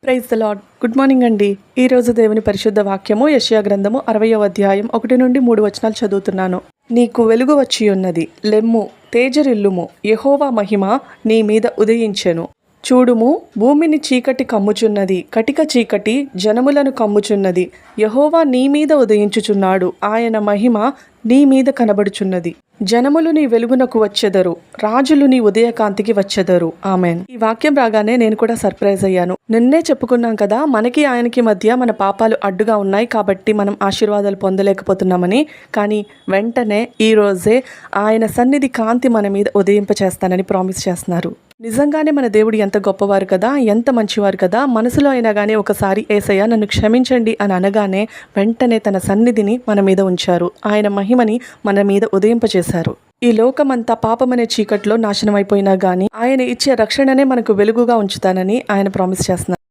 Praise the lord. Good morning అండి. ఈరోజు దేవుని పరిశుద్ధ వాక్యము యెషయా గ్రంథము 60వ అధ్యాయం 1 నుండి 3 వచనాలు చదువుతున్నాను. నీకు వెలుగు వచ్చి ఉన్నది, లెమ్ము, తేజరిల్లుము, యెహోవా మహిమ నీ మీద ఉదయించెను. చూడుము, భూమిని చీకటి కమ్ముచున్నది, కటిక చీకటి జనములను కమ్ముచున్నది. యెహోవా నీ మీద ఉదయించుచున్నాడు, ఆయన మహిమ నీ మీద కనబడుచున్నది. జనములు నీ వెలుగునకు వచ్చెదరు, రాజులు నీ ఉదయకాంతికి వచ్చెదరు. ఆమెన్. ఈ వాక్యం రాగానే నేను కూడా సర్ప్రైజ్ అయ్యాను. నిన్నే చెప్పుకున్నాం కదా, మనకి ఆయనకి మధ్య మన పాపాలు అడ్డుగా ఉన్నాయి కాబట్టి మనం ఆశీర్వాదాలు పొందలేకపోతున్నామని. కానీ వెంటనే ఈ రోజే ఆయన సన్నిధి కాంతి మన మీద ఉదయింపచేస్తానని ప్రామిస్ చేస్తున్నారు. నిజంగానే మన దేవుడు ఎంత గొప్పవారు కదా, ఎంత మంచివారు కదా. మనసులో అయినా కానీ ఒకసారి యేసయ్య నన్ను క్షమించండి అని అనగానే వెంటనే తన సన్నిధిని మన మీద ఉంచారు. ఆయన మహిమని మన మీద ఉదయింపచేశారు. ఈ లోకమంతా పాపమనే చీకట్లో నాశనం అయిపోయినా కానీ ఆయన ఇచ్చే రక్షణనే మనకు వెలుగుగా ఉంచుతానని ఆయన ప్రామిస్ చేస్తున్నారు.